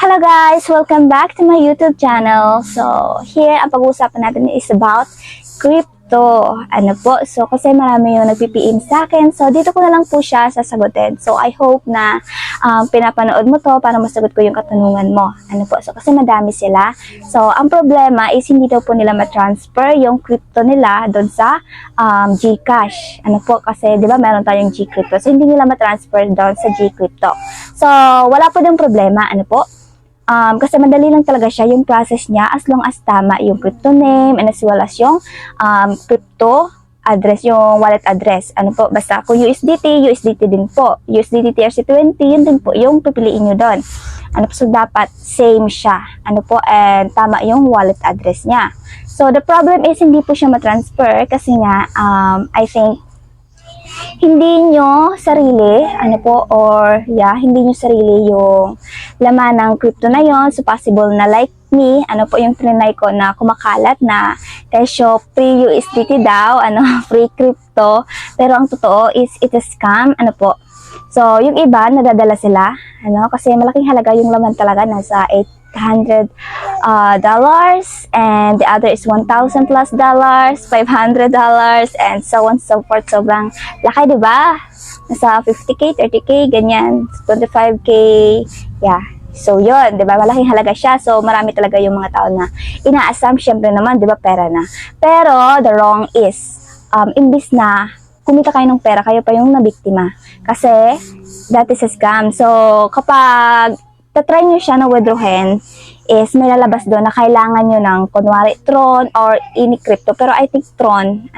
Hello guys! Welcome back to my YouTube channel. So, here, ang pag-uusapan natin is about crypto. Ano po? So, kasi marami yung nagpipiin sa akin. So, dito ko na lang po siya sasagutin. So, I hope na pinapanood mo to para masagot ko yung katanungan mo. Ano po? So, kasi madami sila. So, ang problema is hindi daw po nila matransfer yung crypto nila doon sa GCash. Ano po? Kasi, di ba, meron tayong GCrypto. So, hindi nila matransfer doon sa GCrypto. So, wala po yung problema. Ano po? Kasi madali lang talaga siya yung process niya as long as tama yung crypto name and as well as yung crypto address, yung wallet address. Ano po, basta kung USDT din po. USDT TRC20, yun din po yung pipiliin nyo doon. Ano po, so dapat same siya. Ano po, and tama yung wallet address niya. So the problem is hindi po siya matransfer kasi nga, I think, hindi nyo sarili, ano po, or hindi nyo sarili yung laman ng crypto na yon. So, possible na like me, ano po yung trinay ko na kumakalat na kesyo free USDT daw, free crypto. Pero ang totoo is it's a scam, ano po. So, yung iba, nadadala sila, kasi malaking halaga yung laman talaga, nasa $800 and the other is $1,000 plus, $500 and so on so forth. Sobrang laki, diba? Nasa 50k, 30k, ganyan, 25k, yeah. So yun, diba? Malaking halaga siya. So marami talaga yung mga tao na ina-assume, syempre naman, diba, pera na. Pero the wrong is, imbis na kumita kayo ng pera, kayo pa yung nabiktima. Kasi that is a scam. So kapag tatry nyo siya na withdrawin, is may lalabas doon na kailangan nyo ng, kunwari, Tron or any crypto. Pero I think Tron,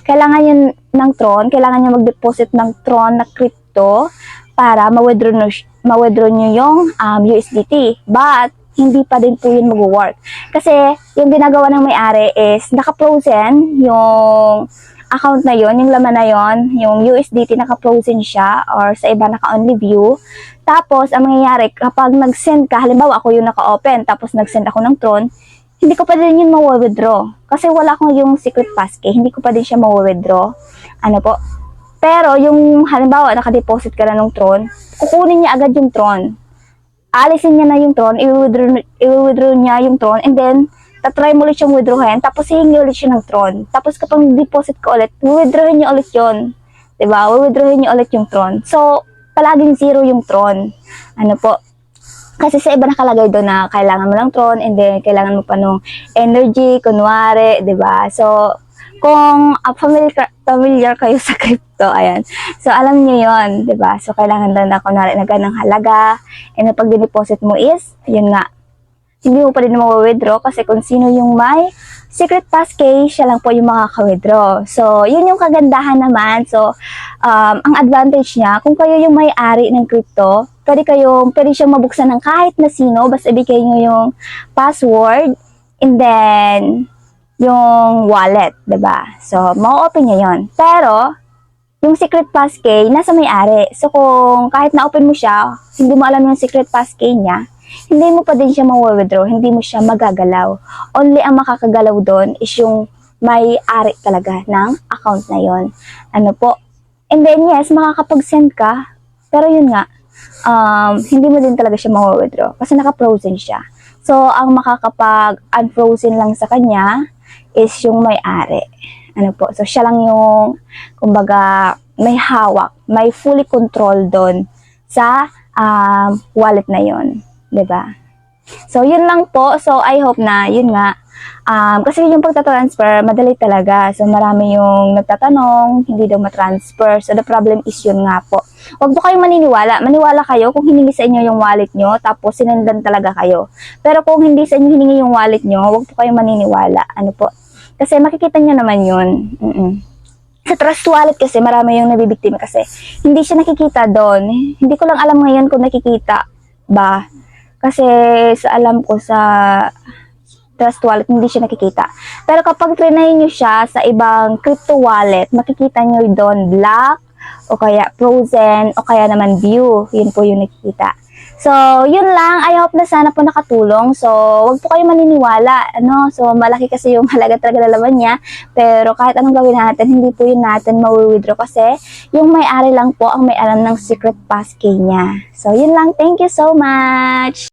kailangan nyo ng Tron, kailangan nyo mag-deposit ng Tron na crypto para ma-withdraw nyo yung USDT. But, hindi pa din po yun mag-work. Kasi, yung ginagawa ng may-ari is, naka-frozen yung account na yon, yung laman na yon, yung USDT naka-frozen siya or sa iba naka-only view. Tapos, ang mangyayari, kapag nag-send ka, halimbawa ako yung naka-open, tapos nag-send ako ng Tron, hindi ko pa din yun ma-withdraw. Kasi wala akong yung secret passkey, hindi ko pa din siya ma-withdraw. Ano po? Pero, yung halimbawa, naka-deposit ka na ng Tron, kukunin niya agad yung Tron. Alisin niya na yung Tron, i-withdraw niya yung Tron, and then, tatry mo ulit siyang withdrawin, tapos hihingi ulit siya ng Tron. Tapos kapag deposit ka ulit, withdrawin niya ulit yun. Diba? Withdrawin niya ulit yung Tron. So, palaging zero yung Tron. Ano po? Kasi sa iba nakalagay doon na kailangan mo ng Tron, and then kailangan mo pa nung energy, kunwari, diba? So, kung familiar kayo sa crypto, ayan. So, alam niyo yon, diba? So, kailangan doon na kunwari na ganang halaga, and pag dineposit mo is, yun nga, hindi mo pa rin ma-withdraw kasi kung sino yung may secret passkey, siya lang po yung makaka-withdraw. So, yun yung kagandahan naman. So, ang advantage niya, kung kayo yung may-ari ng crypto, pwede siyang mabuksan ng kahit na sino, basta ibigay nyo yung password, and then, yung wallet, diba? So, ma-open niya yun. Pero, yung secret passkey, nasa may-ari. So, kung kahit na-open mo siya, hindi mo alam yung secret passkey niya, hindi mo pa din siya ma-withdraw, hindi mo siya magagalaw. Only ang makakagalaw doon is yung may-ari talaga ng account na yon. Ano po? And then yes, makakapag-send ka, pero yun nga, hindi mo din talaga siya ma-withdraw kasi naka-frozen siya. So, ang makakapag-unfrozen lang sa kanya is yung may-ari. Ano po? So, siya lang yung, kumbaga, may hawak, may fully control doon sa wallet na yon. Diba? So, yun lang po. So, I hope na, yun nga, kasi yung pagtatransfer, madali talaga. So, marami yung nagtatanong, hindi daw matransfer. So, the problem is yun nga po. Huwag po kayong maniniwala. Maniwala kayo kung hiningi sa inyo yung wallet nyo, tapos sinendan talaga kayo. Pero kung hindi sa inyo hiningi yung wallet nyo, huwag po kayong maniniwala. Ano po? Kasi makikita nyo naman yun. Sa trust wallet kasi, marami yung nabibiktima kasi hindi siya nakikita doon. Hindi ko lang alam ngayon kung nakikita ba. Kasi sa alam ko sa trust wallet, hindi siya nakikita. Pero kapag trinay nyo siya sa ibang crypto wallet, makikita nyo doon black, o kaya frozen, o kaya naman view. Yun po yung nakikita. So, yun lang. I hope na sana po nakatulong. So, wag po kayo maniniwala. So, malaki kasi yung halaga talaga na laman niya. Pero kahit anong gawin natin, hindi po yun natin ma-withdraw kasi yung may-ari lang po ang may alam ng secret passkey niya. So, yun lang. Thank you so much!